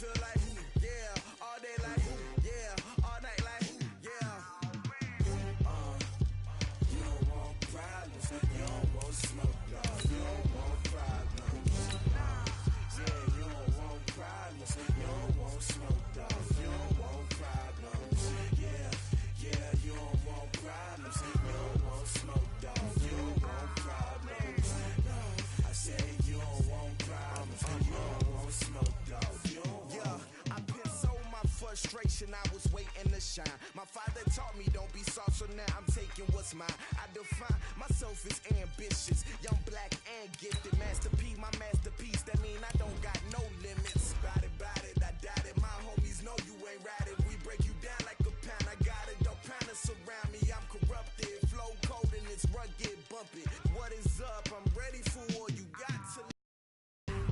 feel like, yeah, all day like, yeah, all night like, yeah. You don't want problems, you don't want smoke, dog. You don't want problems. Yeah, you don't want problems, you don't want smoke, dog. You don't want problems. Yeah, you don't want problems, you don't want smoke, dog. You don't want problems. No, I said you don't want problems, you don't want smoke, dog. You don't want. Yeah, I put so my frustration, I was waiting to shine. My father taught me don't be soft, so now I'm taking what's mine. I define myself as ambitious, young, black, and gifted. Master P, my masterpiece, that mean I don't got no limits. Bout it, I doubt it. My homies know you ain't ratted. We break you down like a pound. I got it, don't pound us around me. I'm corrupted, flow cold and it's rugged, bumpy. What is up? I'm ready for all you got to.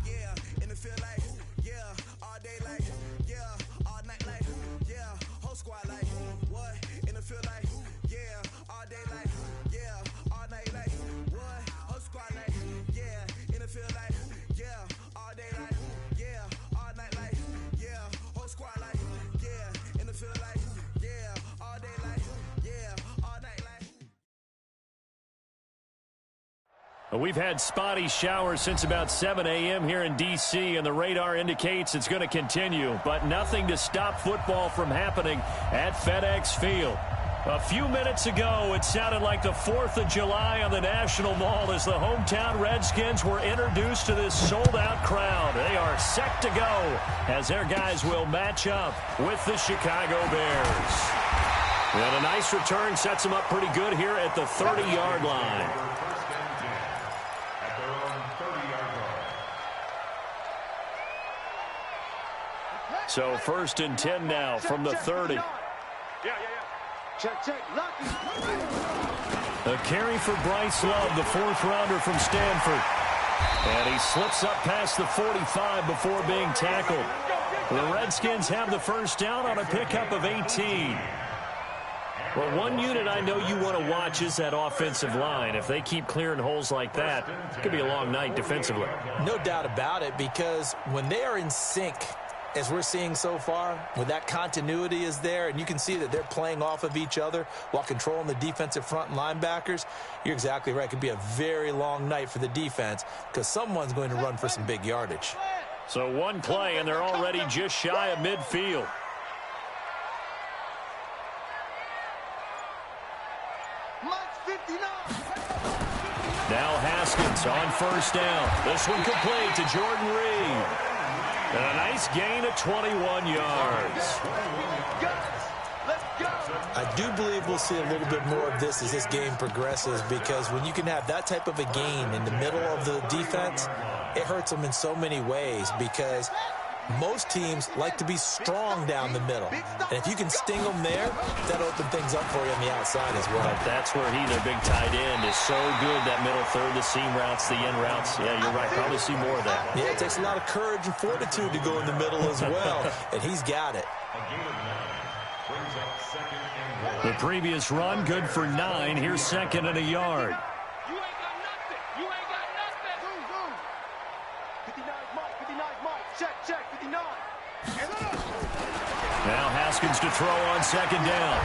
Yeah, and it feel like, yeah, all day like, yeah, all night like, yeah, whole squad like, what? And it feel like, yeah, all day like, yeah, all night like, what? Whole squad like, yeah, and it feel like, yeah, all day like, yeah, all night like, yeah, whole squad like, yeah, and it feel like, yeah, all day like, yeah, all night like. We've had spotty showers since about 7 a.m. here in D.C., and the radar indicates it's going to continue, but nothing to stop football from happening at FedEx Field. A few minutes ago, it sounded like the 4th of July on the National Mall as the hometown Redskins were introduced to this sold-out crowd. They are set to go as their guys will match up with the Chicago Bears. And a nice return sets them up pretty good here at the 30-yard line. So 1st and 10 now from the 30. Check. A carry for Bryce Love, the 4th-rounder from Stanford. And he slips up past the 45 before being tackled. The Redskins have the first down on a pickup of 18. Well, one unit I know you want to watch is that offensive line. If they keep clearing holes like that, it could be a long night defensively. No doubt about it, because when they are in sync, as we're seeing so far, when that continuity is there and you can see that they're playing off of each other while controlling the defensive front linebackers, you're exactly right. It could be a very long night for the defense because someone's going to run for some big yardage. So one play, and they're already just shy of midfield. Now Haskins on first down. This one complete to Jordan Reed. And a nice gain of 21 yards. I do believe we'll see a little bit more of this as this game progresses, because when you can have that type of a gain in the middle of the defense, it hurts them in so many ways, because most teams like to be strong down the middle. And if you can sting them there, that'll open things up for you on the outside as well. That's where their big tight end, is so good, that middle third, the seam routes, the end routes. Yeah, you're right. Probably see more of that. Yeah, it takes a lot of courage and fortitude to go in the middle as well, and he's got it. The previous run, good for 9. Here's 2nd and a yard. Now Haskins to throw on 2nd down.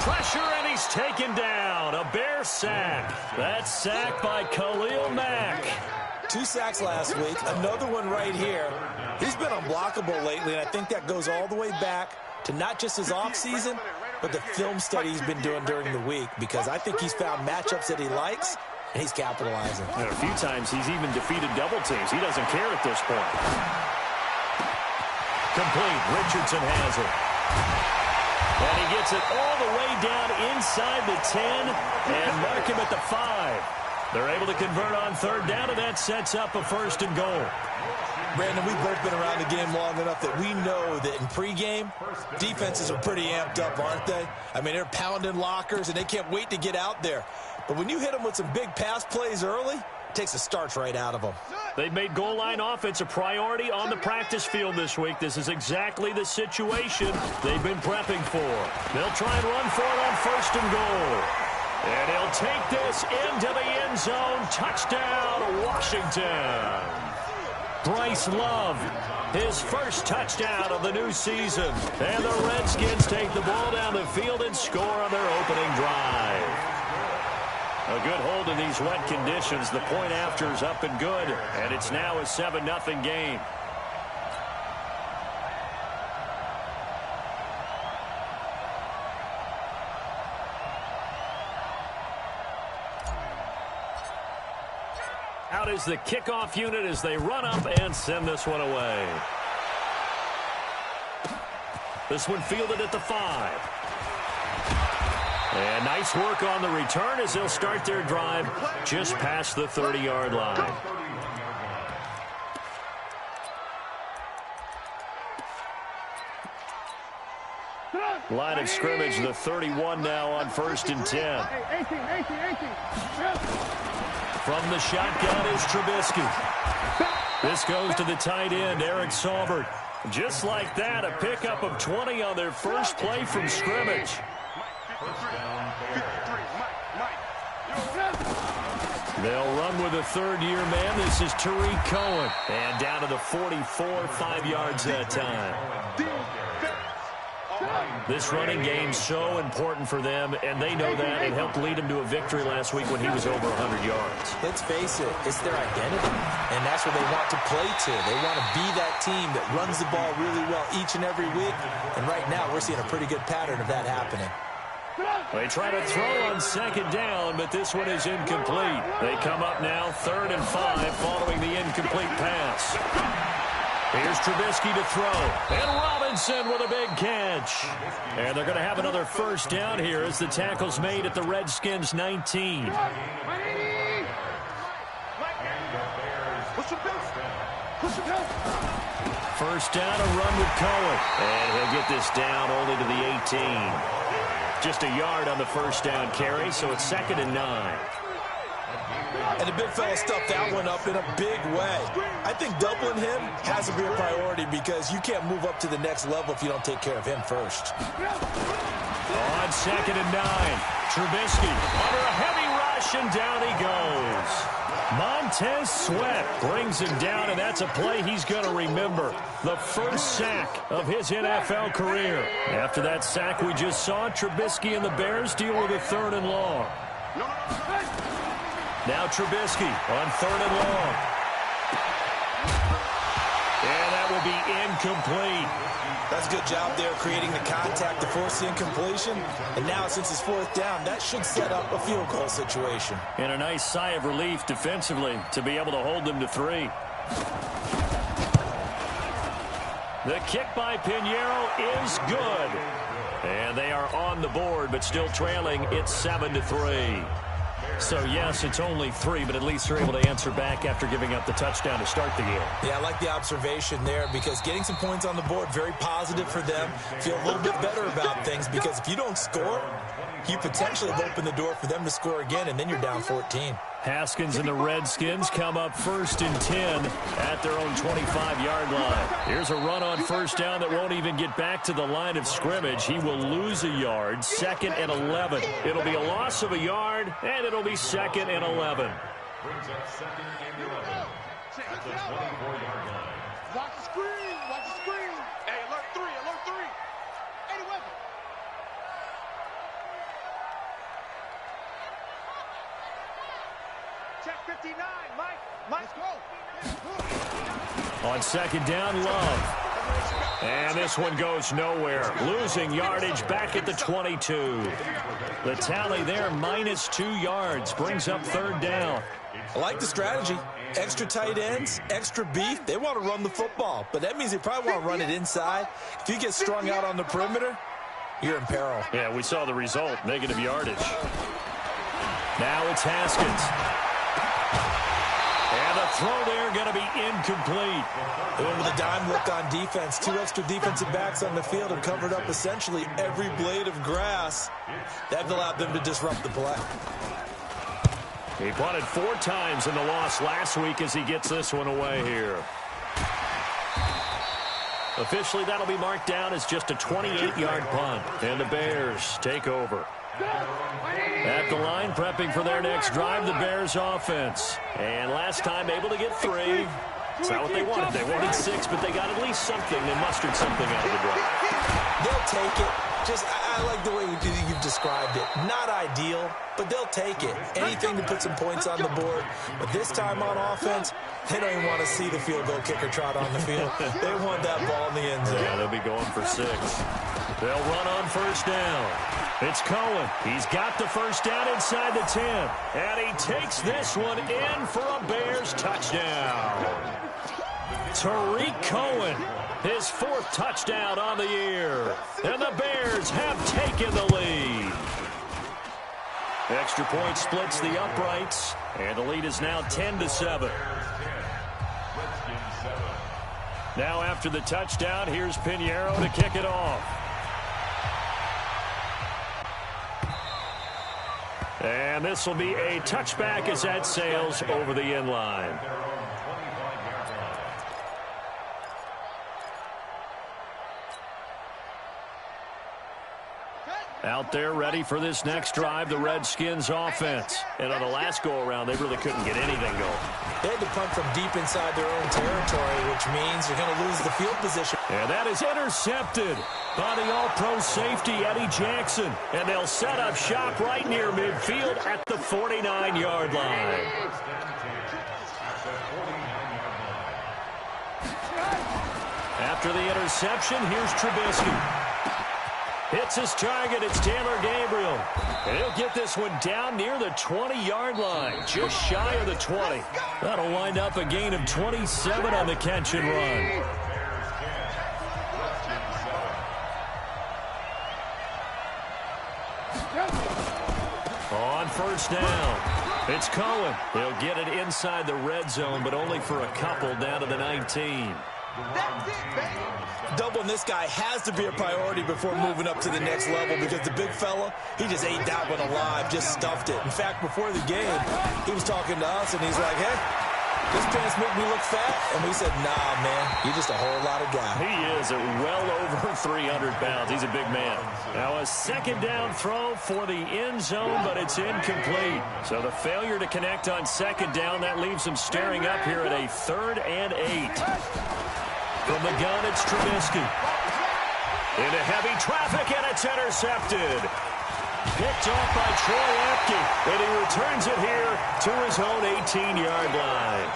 Pressure, and he's taken down. A Bear sack. That's sacked by Khalil Mack. 2 sacks last week, another one right here. He's been unblockable lately, and I think that goes all the way back to not just his offseason, but the film study he's been doing during the week, because I think he's found matchups that he likes, and he's capitalizing. And a few times he's even defeated double teams. He doesn't care at this point. Complete. Richardson has it. And he gets it all the way down inside the 10 and mark him at the 5. They're able to convert on 3rd down, and that sets up a 1st and goal. Brandon, we've both been around the game long enough that we know that in pregame, defenses are pretty amped up, aren't they? I mean, they're pounding lockers, and they can't wait to get out there. But when you hit them with some big pass plays early, it takes the starch right out of them. They've made goal line offense a priority on the practice field this week. This is exactly the situation they've been prepping for. They'll try and run for it on 1st and goal. And he'll take this into the end zone. Touchdown, Washington. Bryce Love, his first touchdown of the new season. And the Redskins take the ball down the field and score on their opening drive. A good hold in these wet conditions. The point after is up and good, and it's now a 7-0 game. Out is the kickoff unit as they run up and send this one away. This one fielded at the 5. And nice work on the return as they'll start their drive just past the 30-yard line. Line of scrimmage, the 31 now on 1st and 10. From the shotgun is Trubisky. This goes to the tight end, Eric Saubert. Just like that, a pickup of 20 on their first play from scrimmage. They'll run with a third-year man. This is Tariq Cohen. And down to the 44, 5 yards that time. This running game's so important for them, and they know that. It helped lead them to a victory last week when he was over 100 yards. Let's face it, it's their identity, and that's what they want to play to. They want to be that team that runs the ball really well each and every week, and right now we're seeing a pretty good pattern of that happening. They try to throw on 2nd down, but this one is incomplete. They come up now 3rd and 5 following the incomplete pass. Here's Trubisky to throw. And Robinson with a big catch. And they're going to have another first down here as the tackle's made at the Redskins 19. First down, a run with Cohen. And he'll get this down only to the 18. Just a yard on the first down carry, so it's 2nd and 9. And the big fella stuffed that one up in a big way. I think doubling him has to be a priority because you can't move up to the next level if you don't take care of him first. On 2nd and 9, Trubisky under a heavy rush, and down he goes. Montez Sweat brings him down, and that's a play he's going to remember. The first sack of his NFL career. After that sack we just saw, Trubisky and the Bears deal with a 3rd and long. Now Trubisky on 3rd and long. And that will be incomplete. That's a good job there creating the contact to force the incompletion. And now since it's 4th down, that should set up a field goal situation. And a nice sigh of relief defensively to be able to hold them to 3. The kick by Pinheiro is good. And they are on the board, but still trailing. It's 7-3. So, yes, it's only 3, but at least they're able to answer back after giving up the touchdown to start the game. Yeah, I like the observation there because getting some points on the board, very positive for them. Feel a little bit better about things because if you don't score, you potentially have opened the door for them to score again, and then you're down 14. Haskins and the Redskins come up 1st and 10 at their own 25-yard line. Here's a run on 1st down that won't even get back to the line of scrimmage. He will lose a yard, 2nd and 11. It'll be a loss of a yard, and it'll be 2nd and 11. Brings up 2nd and 11 at the 24-yard line. Watch the screen, watch the screen. Hey, alert 3, alert 3. 80 weapon. Check 59, Mike. Let's go. On 2nd down, Love. And this one goes nowhere. Losing yardage back at the 22. The tally there, -2 yards. Brings up 3rd down. I like the strategy. Extra tight ends, extra beef. They want to run the football, but that means they probably want to run it inside. If you get strung out on the perimeter, you're in peril. Yeah, we saw the result, negative yardage. Now it's Haskins. And the throw there going to be incomplete. They went with a dime look on defense. 2 extra defensive backs on the field and covered up essentially every blade of grass. That allowed them to disrupt the play. He punted 4 times in the loss last week as he gets this one away here. Officially, that'll be marked down as just a 28-yard punt. And the Bears take over. At the line, prepping for their next drive, the Bears offense. And last time able to get 3. It's not what they wanted. They wanted 6, but they got at least something. They mustered something out of the drive. They'll take it. I like the way you've described it. Not ideal, but they'll take it. Anything to put some points on the board. But this time on offense, they don't even want to see the field goal kicker trot on the field. They want that ball in the end zone. Yeah, they'll be going for 6. They'll run on first down. It's Cohen. He's got the first down inside the 10. And he takes this one in for a Bears touchdown. Tariq Cohen, his 4th touchdown on the year. And the Bears have taken the lead. Extra point splits the uprights. And the lead is now 10-7. Now after the touchdown, here's Pinheiro to kick it off. And this will be a touchback as that sails over the end line. Out there ready for this next drive, the Redskins offense. And on the last go-around, they really couldn't get anything going. They had to punt from deep inside their own territory, which means they're going to lose the field position. And that is intercepted by the all-pro safety, Eddie Jackson. And they'll set up shop right near midfield at the 49-yard line. After the interception, here's Trubisky. Hits his target. It's Taylor Gabriel. And he'll get this one down near the 20-yard line, just shy of the 20. That'll wind up a gain of 27 on the catch and run. On first down, it's Cohen. He'll get it inside the red zone, but only for a couple down to the 19. That's it, baby. Doubling this guy has to be a priority before moving up to the next level because the big fella, he just ate that one alive, just stuffed it. In fact, before the game, he was talking to us, and he's like, hey, this pants make me look fat? And we said, nah, man, you're just a whole lot of guy. He is at well over 300 pounds. He's a big man. Now a second down throw for the end zone, but it's incomplete. So the failure to connect on second down, that leaves him staring up here at a 3rd and 8. From the gun, it's Trubisky. Into heavy traffic, and it's intercepted. Picked off by Troy Apke, and he returns it here to his own 18-yard line.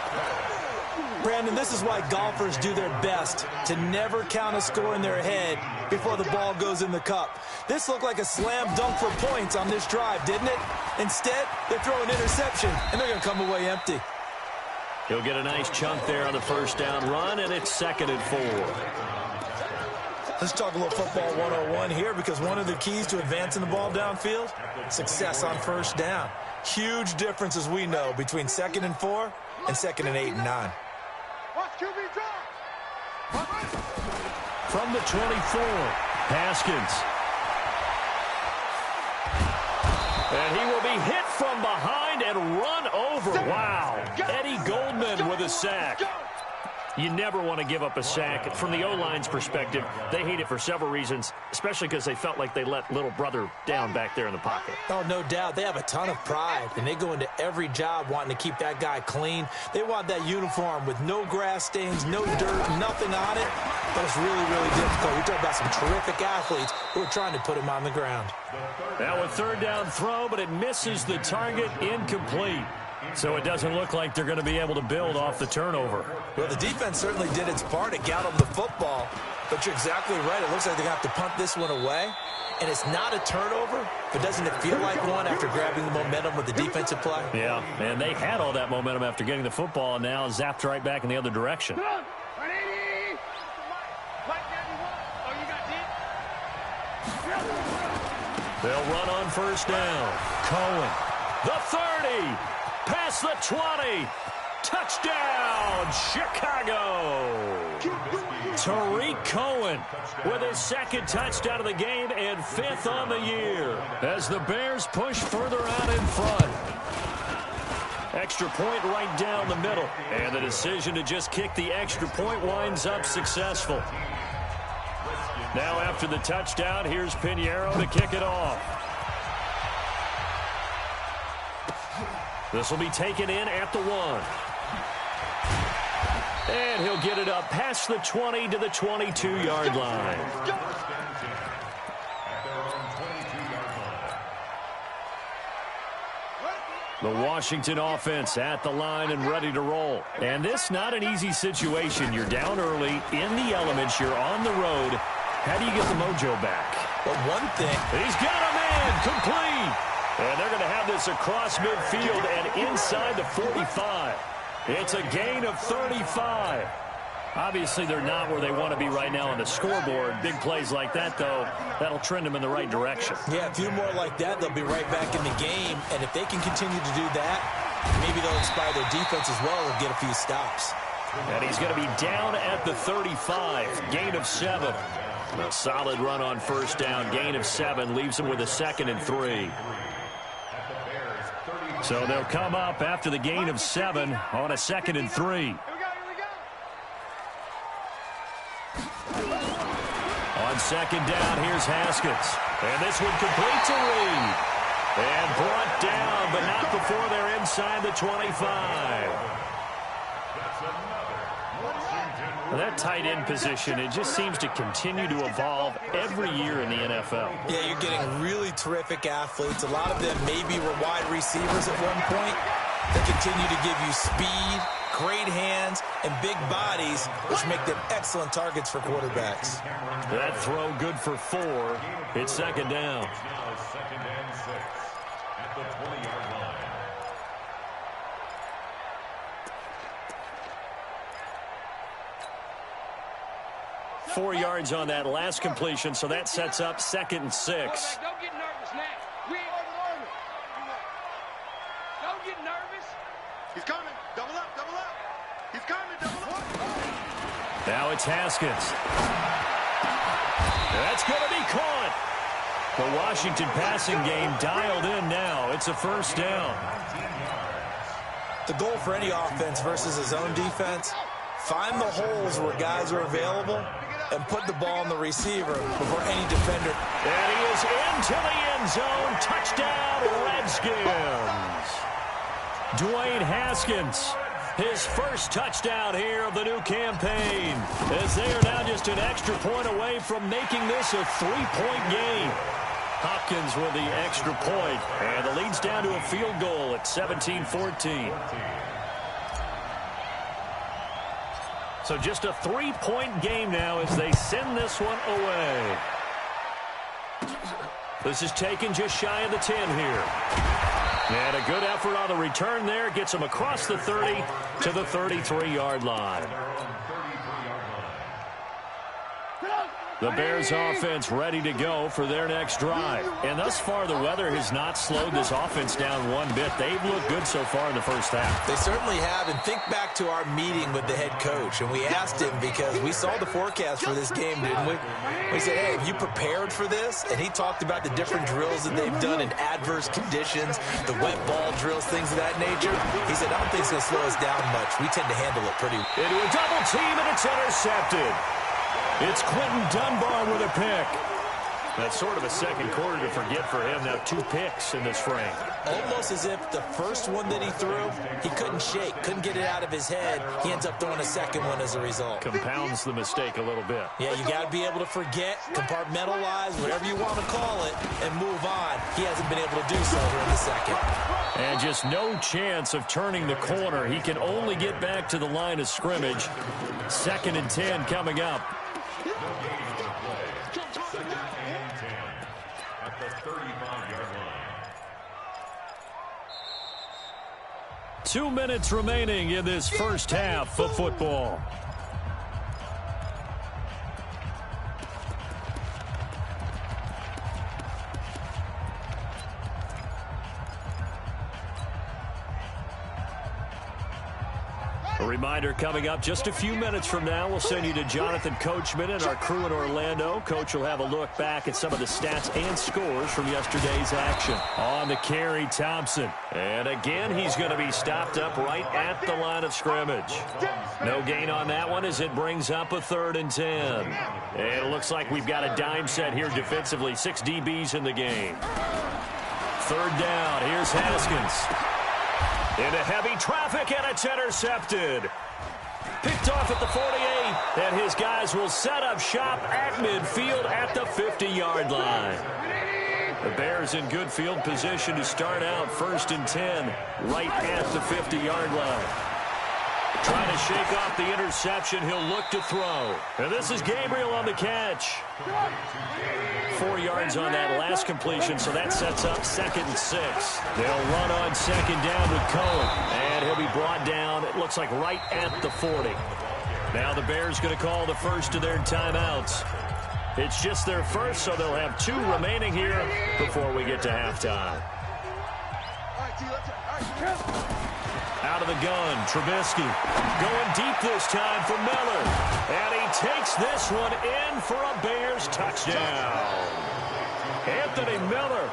Brandon, this is why golfers do their best to never count a score in their head before the ball goes in the cup. This looked like a slam dunk for points on this drive, didn't it? Instead, they throw an interception, and they're going to come away empty. He'll get a nice chunk there on the first down run, and it's 2nd and 4. Let's talk a little football 101 here because one of the keys to advancing the ball downfield, success on first down. Huge difference, as we know, between 2nd and 4 and 2nd and 8 and 9. Watch QB drive. From the 24, Haskins. And he will be hit from behind and run over. Wow. Eddie Goldman with a sack. You never want to give up a sack. From the O-line's perspective, they hate it for several reasons, especially because they felt like they let little brother down back there in the pocket. Oh, no doubt. They have a ton of pride, and they go into every job wanting to keep that guy clean. They want that uniform with no grass stains, no dirt, nothing on it. But it's really, really difficult. We're talking about some terrific athletes who are trying to put him on the ground. Now a 3rd down throw, but it misses the target, incomplete. So it doesn't look like they're going to be able to build off the turnover. Well, the defense certainly did its part to get them the football. But you're exactly right. It looks like they're going to have to punt this one away. And it's not a turnover, but doesn't it feel like one after grabbing the momentum with the defensive play? Yeah, and they had all that momentum after getting the football, and now zapped right back in the other direction. They'll run on first down. Cohen, the 30, past the 20. Touchdown, Chicago. Tariq Cohen with his 2nd touchdown of the game and 5th on the year as the Bears push further out in front. Extra point right down the middle, and the decision to just kick the extra point winds up successful. Now after the touchdown, here's Pinheiro to kick it off. This will be taken in at the 1. And he'll get it up past the 20 to the 22-yard line. The Washington offense at the line and ready to roll. And this not an easy situation. You're down early, in the elements, you're on the road. How do you get the mojo back? But one thing. He's got a man, complete. And they're going to have this across midfield and inside the 45. It's a gain of 35. Obviously, they're not where they want to be right now on the scoreboard. Big plays like that, though, that'll trend them in the right direction. Yeah, a few more like that, they'll be right back in the game. And if they can continue to do that, maybe they'll inspire their defense as well and get a few stops. And he's going to be down at the 35, gain of 7. A solid run on first down, gain of 7, leaves him with a 2nd and 3. So they'll come up after the gain of 7 on a 2nd and 3. On 2nd down, here's Haskins. And this one complete to Reed. And brought down, but not before they're inside the 25. That tight end position, it just seems to continue to evolve every year in the NFL. Yeah, you're getting really terrific athletes. A lot of them maybe were wide receivers at one point. They continue to give you speed, great hands, and big bodies, which make them excellent targets for quarterbacks. That throw good for 4. It's 2nd down. Now 2nd and 6 at the 20-yard line. Four yards on that last completion, so that sets up 2nd and 6. Don't get nervous now. Don't get nervous. He's coming. Double up, double up. He's coming, double up. Now it's Haskins. That's going to be caught. The Washington passing game dialed in now. It's a 1st down. The goal for any offense versus his own defense, find the holes where guys are available and put the ball in the receiver before any defender. And he is into the end zone. Touchdown, Redskins. Dwayne Haskins, his first touchdown here of the new campaign, as they are now just an extra point away from making this a 3-point game. Hopkins with the extra point, and the lead's down to a field goal at 17-14. So just a 3-point game now as they send this one away. This is taken just shy of the 10 here. And a good effort on the return there. Gets them across the 30 to the 33-yard line. The Bears offense ready to go for their next drive. And thus far, the weather has not slowed this offense down one bit. They've looked good so far in the first half. They certainly have. And think back to our meeting with the head coach. And we asked him because we saw the forecast for this game, didn't we? We said, hey, have you prepared for this? And he talked about the different drills that they've done in adverse conditions, the wet ball drills, things of that nature. He said, I don't think it's going to slow us down much. We tend to handle it pretty well. Into a double team, and it's intercepted. It's Quentin Dunbar with a pick. That's sort of a second quarter to forget for him. Now 2 picks in this frame. Almost as if the first one that he threw, he couldn't shake, couldn't get it out of his head. He ends up throwing a second one as a result. Compounds the mistake a little bit. Yeah, you got to be able to forget, compartmentalize, whatever you want to call it, and move on. He hasn't been able to do so here in the second. And just no chance of turning the corner. He can only get back to the line of scrimmage. 2nd and 10 coming up. 2 minutes remaining in this first half of football. A reminder coming up just a few minutes from now, we'll send you to Jonathan Coachman and our crew in Orlando. Coach will have a look back at some of the stats and scores from yesterday's action. On the carry, Thompson. And again, he's going to be stopped up right at the line of scrimmage. No gain on that one as it brings up a 3rd and 10. And it looks like we've got a dime set here defensively. 6 DBs in the game. 3rd down. Here's Haskins. Into heavy traffic, and it's intercepted. Picked off at the 48, and his guys will set up shop at midfield at the 50-yard line. The Bears in good field position to start out 1st and 10, right at the 50-yard line. Trying to shake off the interception. He'll look to throw. And this is Gabriel on the catch. 4 yards on that last completion, so that sets up 2nd and 6. They'll run on 2nd down with Cohen. And he'll be brought down, it looks like, right at the 40. Now the Bears going to call the first of their timeouts. It's just their first, so they'll have 2 remaining here before we get to halftime. Out of the gun, Trubisky going deep this time for Miller. And he takes this one in for a Bears touchdown. Anthony Miller,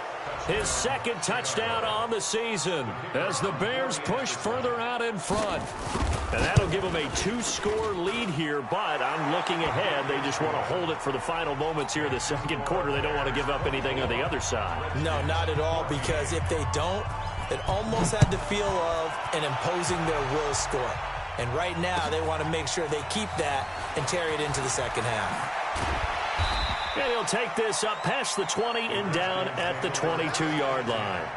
his 2nd touchdown on the season as the Bears push further out in front. And that'll give them a 2-score lead here, but I'm looking ahead. They just want to hold it for the final moments here of the 2nd quarter. They don't want to give up anything on the other side. No, not at all, because if they don't, it almost had the feel of an imposing their will score. And right now, they want to make sure they keep that and carry it into the 2nd half. And he'll take this up past the 20 and down at the 22-yard line.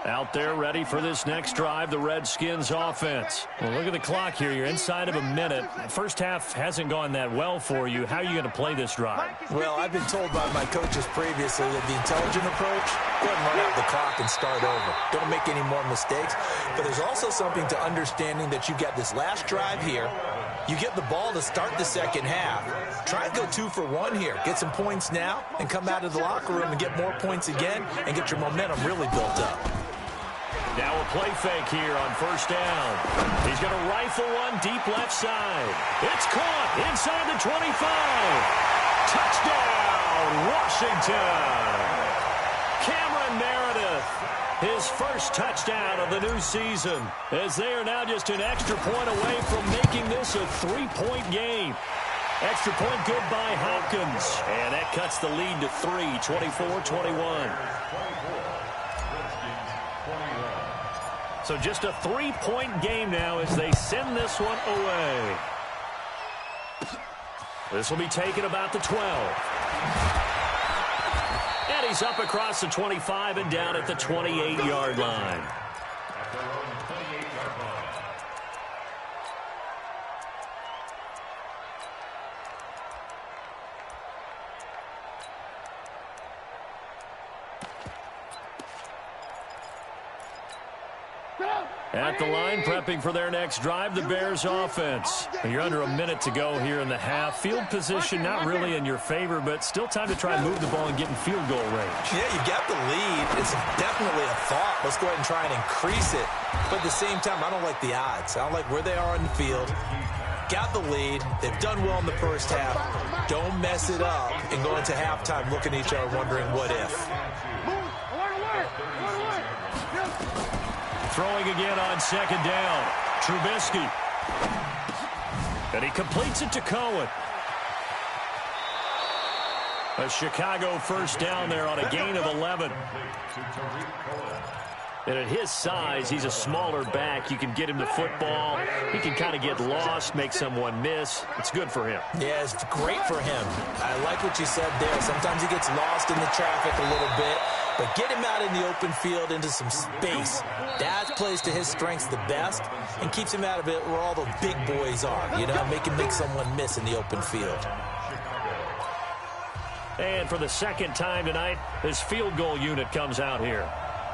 Out there ready for this next drive, the Redskins offense. Well, look at the clock here. You're inside of a minute. First half hasn't gone that well for you. How are you going to play this drive? Well, I've been told by my coaches previously that the intelligent approach, go ahead and run out the clock and start over. Don't make any more mistakes. But there's also something to understanding that you get this last drive here. You get the ball to start the 2nd half. Try and go 2 for 1 here. Get some points now and come out of the locker room and get more points again and get your momentum really built up. Now a play fake here on 1st down. He's going to rifle one deep left side. It's caught inside the 25. Touchdown, Washington. Cameron Meredith, his first touchdown of the new season, as they are now just an extra point away from making this a 3-point game. Extra point good by Hopkins. And that cuts the lead to 3, 24-21. So just a 3-point game now as they send this one away. This will be taken about the 12. And he's up across the 25 and down at the 28-yard line. At the line, prepping for their next drive, the Bears offense. You're under a minute to go here in the half. Field position not really in your favor, but still time to try and move the ball and get in field goal range. Yeah, you got the lead. It's definitely a thought. Let's go ahead and try and increase it. But at the same time, I don't like the odds. I don't like where they are on the field. Got the lead. They've done well in the first half. Don't mess it up and go into halftime looking at each other wondering what if. Throwing again on 2nd down. Trubisky. And he completes it to Cohen. A Chicago 1st down there on a gain of 11. And at his size, he's a smaller back. You can get him the football. He can kind of get lost, make someone miss. It's good for him. Yeah, it's great for him. I like what you said there. Sometimes he gets lost in the traffic a little bit. But get him out in the open field into some space. That plays to his strengths the best and keeps him out of it where all the big boys are. You know, make someone miss in the open field. And for the 2nd time tonight, his field goal unit comes out here.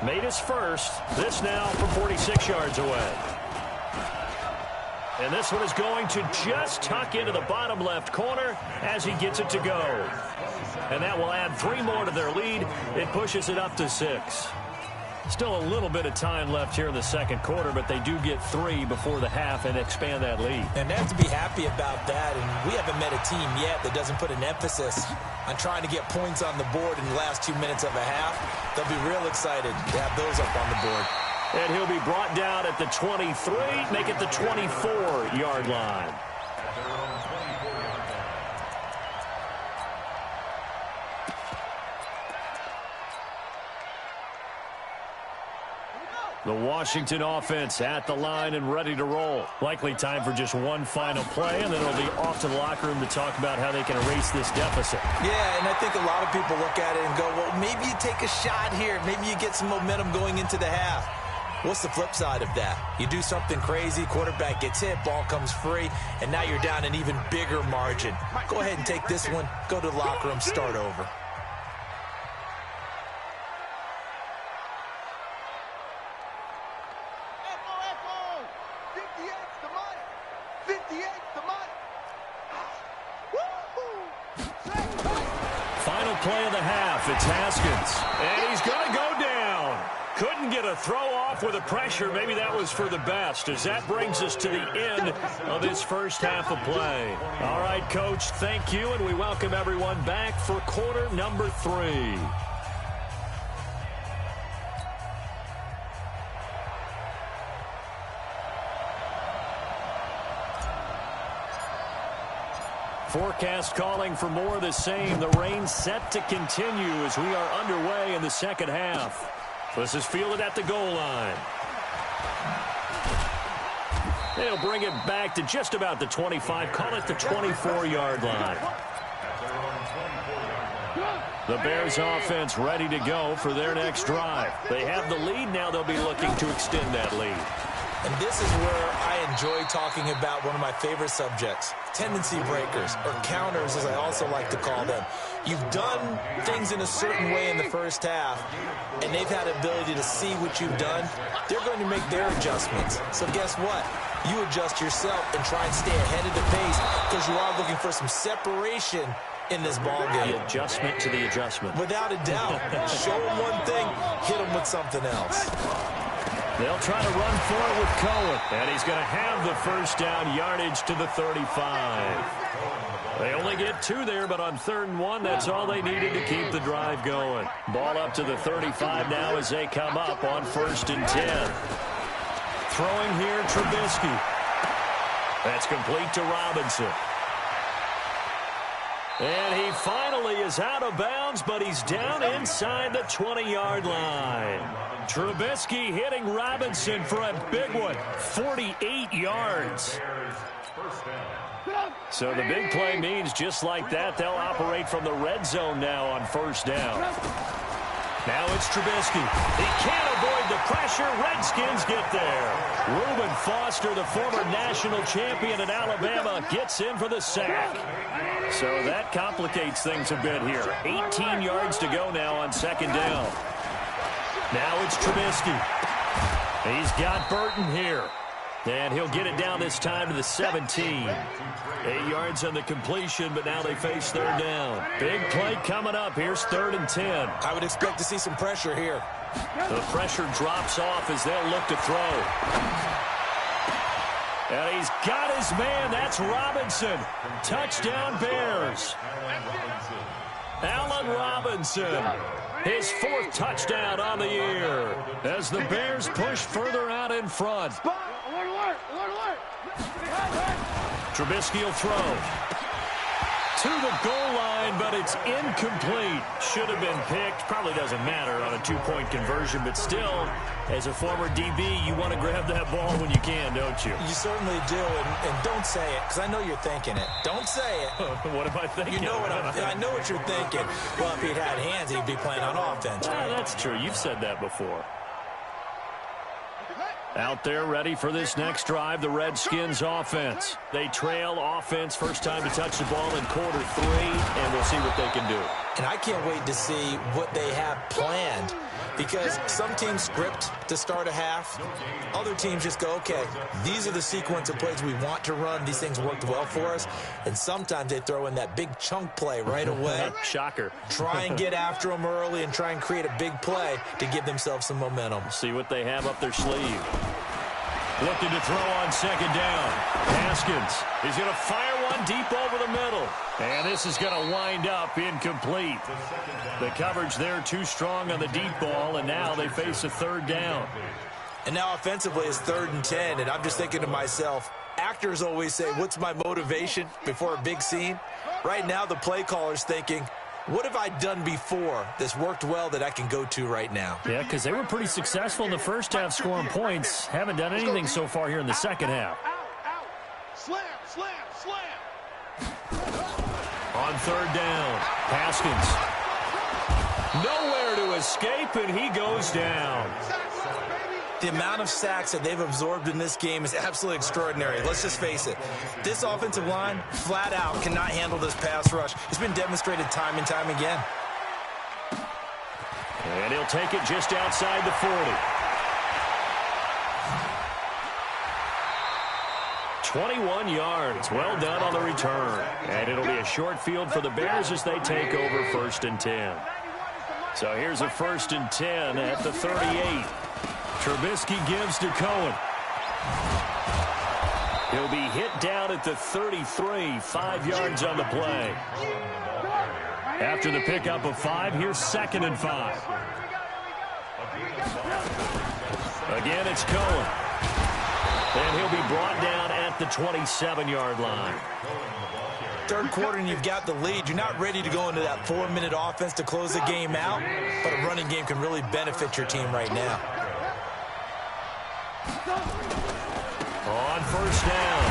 Made his first. This now from 46 yards away. And this one is going to just tuck into the bottom left corner as he gets it to go. And that will add 3 more to their lead. It pushes it up to 6. Still a little bit of time left here in the 2nd quarter, but they do get 3 before the half and expand that lead. And they have to be happy about that. And we haven't met a team yet that doesn't put an emphasis on trying to get points on the board in the last 2 minutes of a half. They'll be real excited to have those up on the board. And he'll be brought down at the 23, make it the 24-yard line. The Washington offense at the line and ready to roll. Likely time for just one final play, and then it'll be off to the locker room to talk about how they can erase this deficit. Yeah, and I think a lot of people look at it and go, well, maybe you take a shot here. Maybe you get some momentum going into the half. What's the flip side of that? You do something crazy, quarterback gets hit, ball comes free, and now you're down an even bigger margin. Go ahead and take this one, go to the locker room, start over. Final play of the half, it's Haskins. And he's going to go down. Couldn't get a throw off with the pressure. Maybe that was for the best, as that brings us to the end of this first half of play. All right, Coach, thank you, and we welcome everyone back for quarter number 3. Forecast calling for more of the same. The rain set to continue as we are underway in the second half. This is fielded at the goal line. They'll bring it back to just about the 25. Call it the 24-yard line. The Bears offense ready to go for their next drive. They have the lead. Now they'll be looking to extend that lead. And this is where I enjoy talking about one of my favorite subjects, tendency breakers, or counters as I also like to call them. You've done things in a certain way in the first half, and they've had the ability to see what you've done. They're going to make their adjustments. So guess what? You adjust yourself and try and stay ahead of the pace because you are looking for some separation in this ball game. The adjustment to the adjustment. Without a doubt. Show them one thing, hit them with something else. They'll try to run for it with Cohen. And he's going to have the first down yardage to the 35. They only get 2 there, but on 3rd and 1, that's all they needed to keep the drive going. Ball up to the 35 now as they come up on 1st and 10. Throwing here, Trubisky. That's complete to Robinson. And he finally is out of bounds, but he's down inside the 20-yard line. Trubisky hitting Robinson for a big one, 48 yards. So the big play means just like that, they'll operate from the red zone now on 1st down. Now it's Trubisky. He can't avoid the pressure. Redskins get there. Reuben Foster, the former national champion at Alabama, gets in for the sack. So that complicates things a bit here. 18 yards to go now on 2nd down. Now it's Trubisky. He's got Burton here. And he'll get it down this time to the 17. 8 yards on the completion, but now they face 3rd down. Big play coming up. Here's 3rd and 10. I would expect to see some pressure here. The pressure drops off as they'll look to throw. And he's got his man. That's Robinson. Touchdown Bears. Allen Robinson. His 4th touchdown on the year as the Bears push further out in front. Trubisky will throw to the goal line, but it's incomplete. Should have been picked. Probably doesn't matter on a 2-point conversion, but still, as a former DB, you want to grab that ball when you can, don't you? You certainly do, and don't say it, because I know you're thinking it. Don't say it. What am I thinking? You know what I know what you're thinking. Well, if he'd had hands, he'd be playing on offense. Right? That's true. You've said that before. Out there ready for this next drive, the Redskins offense. They trail offense, first time to touch the ball in quarter 3, and we'll see what they can do. And I can't wait to see what they have planned, because some teams script to start a half. Other teams just go, okay, these are the sequence of plays we want to run. These things worked well for us. And sometimes they throw in that big chunk play right away. Shocker. Try and get after them early and try and create a big play to give themselves some momentum. See what they have up their sleeve. Looking to throw on 2nd down. Haskins is going to fire one deep over the middle. And this is going to wind up incomplete. The coverage there too strong on the deep ball, and now they face a 3rd down. And now offensively it's 3rd and 10, and I'm just thinking to myself, actors always say, what's my motivation before a big scene? Right now the play caller's thinking, what have I done before that's worked well that I can go to right now? Yeah, because they were pretty successful in the first half scoring points. Haven't done anything so far here in the second half. Out. Slam. On third down, Haskins. Nowhere to escape, and he goes down. The amount of sacks that they've absorbed in this game is absolutely extraordinary. Let's just face it. This offensive line, flat out, cannot handle this pass rush. It's been demonstrated time and time again. And he'll take it just outside the 40. 21 yards. Well done on the return. And it'll be a short field for the Bears as they take over 1st and 10. So here's a 1st and 10 at the 38. Trubisky gives to Cohen. He'll be hit down at the 33, 5 yards on the play. After the pickup of 5, here's 2nd and 5. Again, it's Cohen. And he'll be brought down at the 27-yard line. Third quarter and you've got the lead. You're not ready to go into that 4-minute offense to close the game out, but a running game can really benefit your team right now. On 1st down,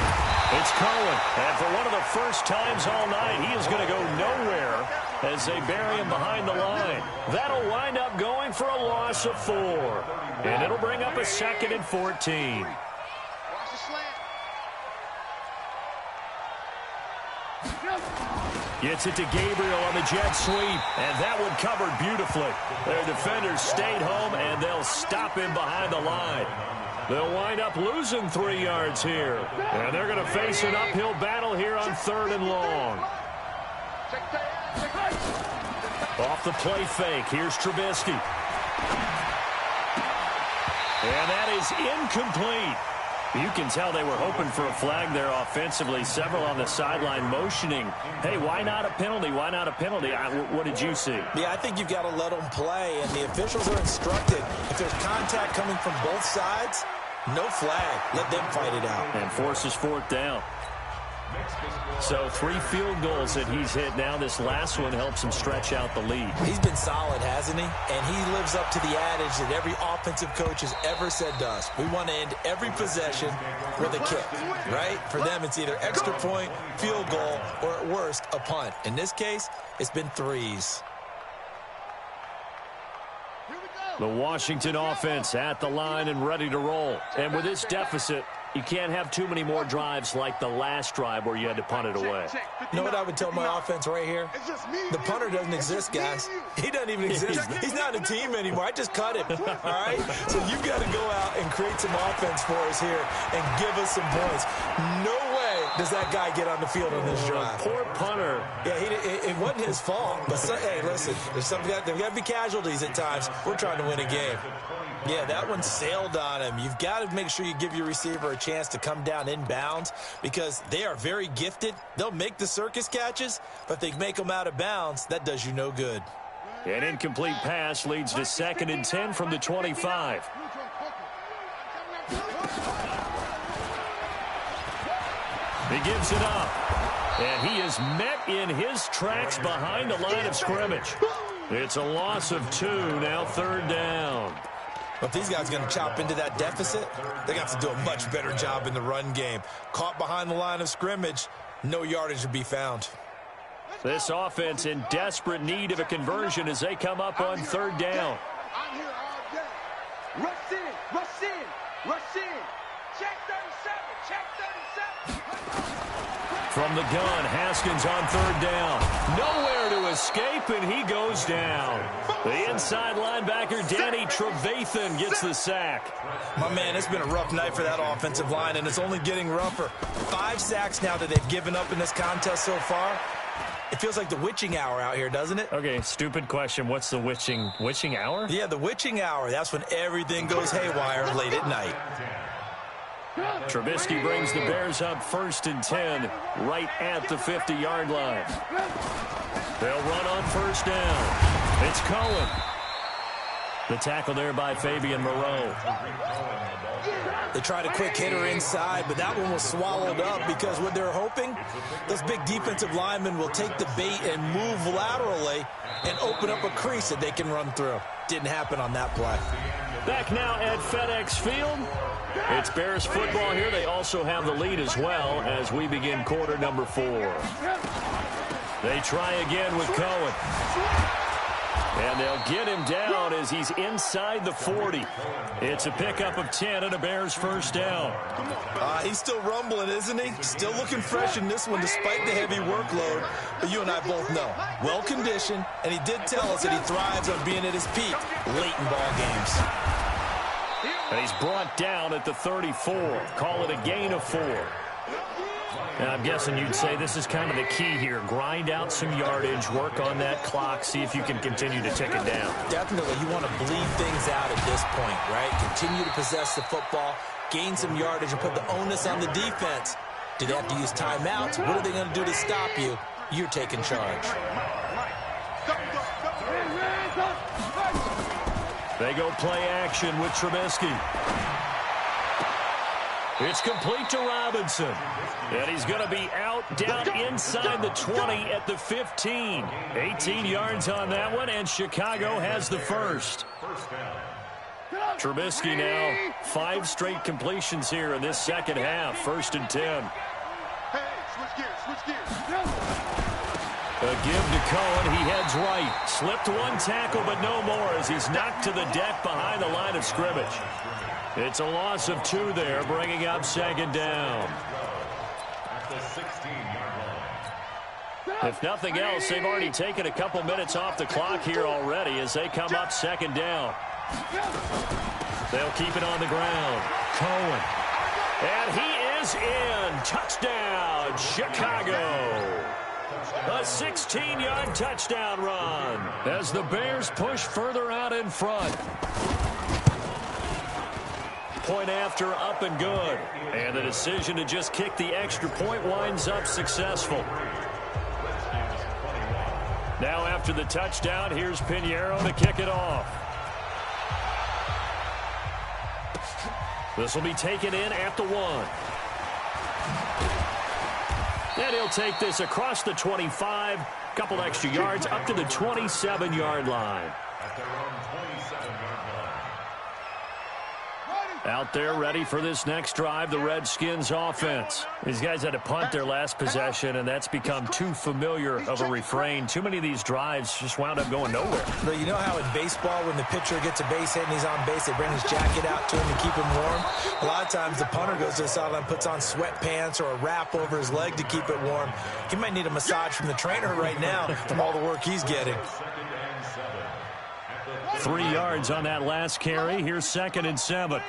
it's Cohen. And for one of the first times all night, he is going to go nowhere as they bury him behind the line. That'll wind up going for a loss of 4. And it'll bring up a 2nd and 14. Gets it to Gabriel on the jet sweep, and that one covered beautifully. Their defenders stayed home, and they'll stop him behind the line. They'll wind up losing 3 yards here, and they're going to face an uphill battle here on 3rd and long. Off the play fake, here's Trubisky. And that is incomplete. You can tell they were hoping for a flag there offensively. Several on the sideline motioning, hey, why not a penalty? Why not a penalty? What did you see? Yeah, I think you've got to let them play, and the officials are instructed. If there's contact coming from both sides, no flag. Let them fight it out. And forces 4th down. So 3 field goals that he's hit now. This last one helps him stretch out the lead. He's been solid, hasn't he? And he lives up to the adage that every offensive coach has ever said to us. We want to end every possession with a kick, right? For them, it's either extra point, field goal, or at worst, a punt. In this case, it's been 3s. The Washington offense at the line and ready to roll. And with this deficit, you can't have too many more drives like the last drive where you had to punt it away. You know what I would tell my offense right here? The punter doesn't exist, guys. He doesn't even exist. He's not a team anymore. I just cut him, all right? So you've got to go out and create some offense for us here and give us some points. No way does that guy get on the field on this drive. Poor punter. Yeah, it wasn't his fault. But, hey, listen, there's got to be casualties at times. We're trying to win a game. Yeah, that one sailed on him. You've got to make sure you give your receiver a chance to come down inbounds because they are very gifted. They'll make the circus catches, but if they make them out of bounds, that does you no good. An incomplete pass leads to 2nd and 10 from the 25. He gives it up, and he is met in his tracks behind the line of scrimmage. It's a loss of 2, now 3rd down. If these guys are going to chop into that deficit, they got to do a much better job in the run game. Caught behind the line of scrimmage, no yardage to be found. This offense in desperate need of a conversion as they come up on 3rd down. I'm here all day. Rush in. Check 37, check 37. From the gun, Haskins on 3rd down. Nowhere to escape, and he goes down. The inside linebacker, Danny Trevathan, gets the sack. My man, it's been a rough night for that offensive line, and it's only getting rougher. 5 sacks now that they've given up in this contest so far. It feels like the witching hour out here, doesn't it? Okay, stupid question. What's the witching hour? Yeah, the witching hour. That's when everything goes haywire late at night. Trubisky brings the Bears up 1st and 10 right at the 50-yard line. They'll run on 1st down. It's Cohen. The tackle there by Fabian Moreau. They tried a quick hitter inside, but that one was swallowed up because what they're hoping, those big defensive linemen will take the bait and move laterally and open up a crease that they can run through. Didn't happen on that play. Back now at FedEx Field. It's Bears football here. They also have the lead as well as we begin quarter number 4. They try again with Cohen. And they'll get him down as he's inside the 40. It's a pickup of 10 and a Bears first down. He's still rumbling, isn't he? Still looking fresh in this one despite the heavy workload. But you and I both know, well-conditioned, and he did tell us that he thrives on being at his peak late in ball games. And he's brought down at the 34. Call it a gain of 4. And I'm guessing you'd say this is kind of the key here. Grind out some yardage, work on that clock, see if you can continue to tick it down. Definitely. You want to bleed things out at this point, right? Continue to possess the football, gain some yardage, and put the onus on the defense. Do they have to use timeouts? What are they going to do to stop you? You're taking charge. They go play action with Trubisky. It's complete to Robinson. And he's going to be out down inside the 20 at the 15. 18 yards on that one, and Chicago has the first. Trubisky now 5 straight completions here in this second half. 1st and 10. Hey, switch gears. A give to Cohen. He heads right. Slipped one tackle, but no more as he's knocked to the deck behind the line of scrimmage. It's a loss of 2 there, bringing up second down. If nothing else, they've already taken a couple minutes off the clock here already as they come up second down. They'll keep it on the ground. Cohen. And he is in. Touchdown, Chicago. A 16-yard touchdown run as the Bears push further out in front. Point after, up and good. And the decision to just kick the extra point winds up successful. Now after the touchdown, here's Pinheiro to kick it off. This will be taken in at the 1. And he'll take this across the 25. Couple extra yards up to the 27-yard line. Out there ready for this next drive, the Redskins offense. These guys had to punt their last possession, and that's become too familiar of a refrain. Too many of these drives just wound up going nowhere. But you know how in baseball, when the pitcher gets a base hit and he's on base, they bring his jacket out to him to keep him warm? A lot of times the punter goes to the sideline, puts on sweatpants or a wrap over his leg to keep it warm. He might need a massage from the trainer right now from all the work he's getting. 3 yards on that last carry. Here's 2nd and 7.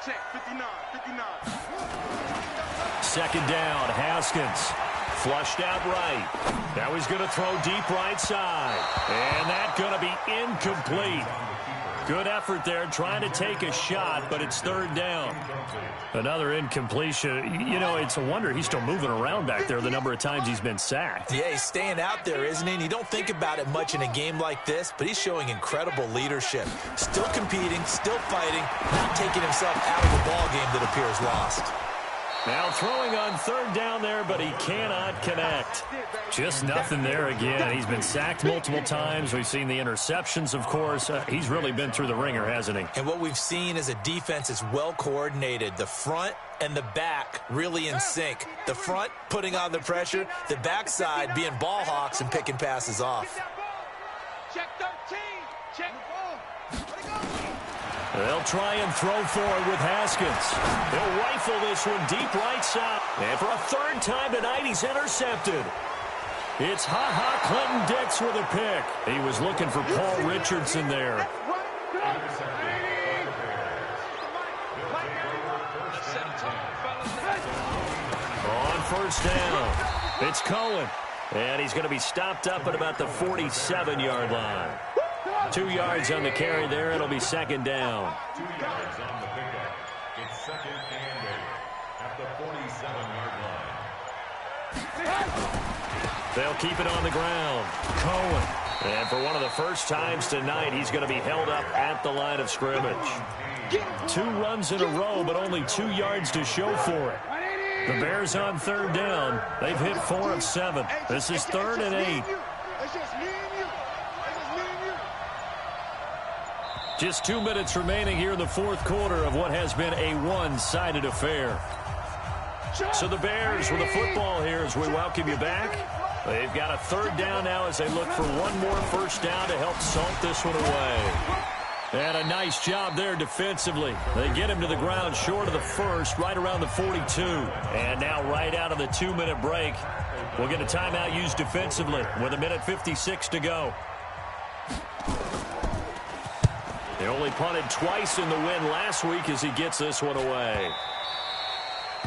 Check, 59. Second down, Haskins. Flushed out right. Now he's going to throw deep right side. And that's going to be incomplete. Good effort there trying to take a shot, but it's 3rd down. Another incompletion. You know, it's a wonder he's still moving around back there the number of times he's been sacked. Yeah, he's staying out there, isn't he? And you don't think about it much in a game like this, but he's showing incredible leadership. Still competing, still fighting, not taking himself out of the ball game that appears lost. Now throwing on 3rd down there, but he cannot connect. Just nothing there again. He's been sacked multiple times. We've seen the interceptions, of course. He's really been through the ringer, hasn't he? And what we've seen is a defense that's well coordinated. The front and the back really in sync. The front putting on the pressure, the backside being ball hawks and picking passes off. Check 13. Check. They'll try and throw forward with Haskins. He'll rifle this one deep right side. And for a 3rd time tonight, he's intercepted. It's Ha-Ha Clinton-Dix with a pick. He was looking for Paul Richardson there. On 1st down, it's Cohen. And he's going to be stopped up at about the 47-yard line. 2 yards on the carry there. It'll be 2nd down. 2 yards on the pickup. It's 2nd and 8 at the 47-yard line. They'll keep it on the ground. Cohen And for one of the first times tonight, he's going to be held up at the line of scrimmage. 2 runs in a row, but only 2 yards to show for it. The Bears on third down. They've hit 4 of 7. This is 3rd and 8. Just 2 minutes remaining here in the fourth quarter of what has been a one-sided affair. So the Bears with the football here as we welcome you back. They've got a 3rd down now as they look for one more first down to help salt this one away. And a nice job there defensively. They get him to the ground short of the first, right around the 42. And now right out of the 2-minute break, we'll get a timeout used defensively with 1:56 to go. They only punted twice in the win last week as he gets this one away.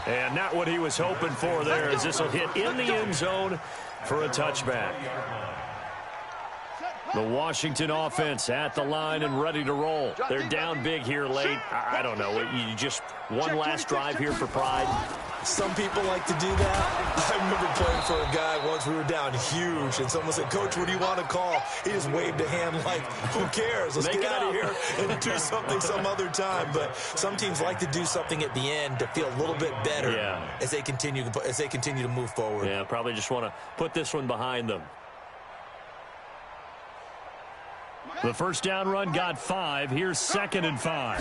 And not what he was hoping for there, as this will hit in the end zone for a touchback. The Washington offense at the line and ready to roll. They're down big here late. I don't know. You just one last drive here for pride. Some people like to do that. I remember playing for a guy once. We were down huge, and someone said, "Coach, what do you want to call?" He just waved a hand like, "Who cares? Let's get out of here and do something some other time." But some teams like to do something at the end to feel a little bit better as they continue to move forward. Yeah, probably just want to put this one behind them. The first down run got 5. Here's 2nd and 5.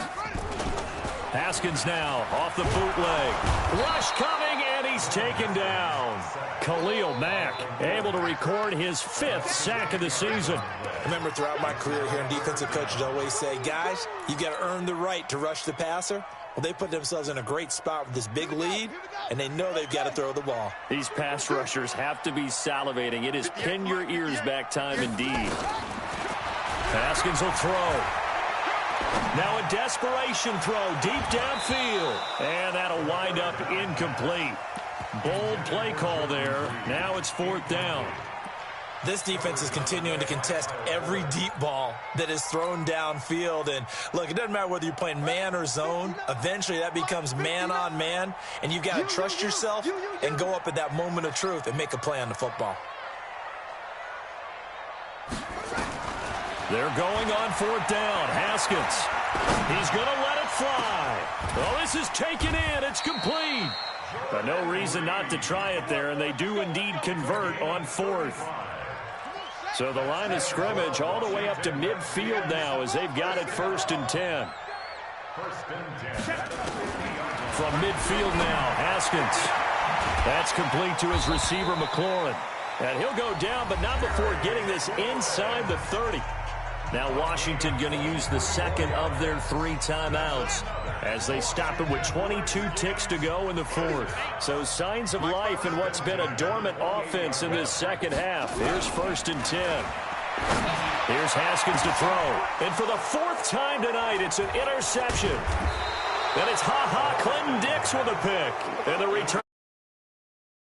Haskins now off the bootleg. Rush coming, and he's taken down. Khalil Mack able to record his 5th sack of the season. I remember throughout my career here, defensive coaches always say, guys, you've got to earn the right to rush the passer. Well, they put themselves in a great spot with this big lead, and they know they've got to throw the ball. These pass rushers have to be salivating. It is pin your ears back time indeed. Haskins will throw. Now a desperation throw deep downfield. And that'll wind up incomplete. Bold play call there. Now it's 4th down. This defense is continuing to contest every deep ball that is thrown downfield. And look, it doesn't matter whether you're playing man or zone. Eventually that becomes man on man. And you've got to trust yourself and go up at that moment of truth and make a play on the football. They're going on 4th down. Haskins. He's going to let it fly. Well, this is taken in. It's complete. But no reason not to try it there, and they do indeed convert on 4th. So the line of scrimmage all the way up to midfield now as they've got it 1st and 10. From midfield now, Haskins. That's complete to his receiver, McLaurin. And he'll go down, but not before getting this inside the 30. Now Washington going to use the 2nd of their 3 timeouts as they stop it with 22 ticks to go in the 4th. So signs of life in what's been a dormant offense in this second half. Here's 1st and 10. Here's Haskins to throw. And for the 4th time tonight, it's an interception. And it's Clinton Dix with a pick. And the return.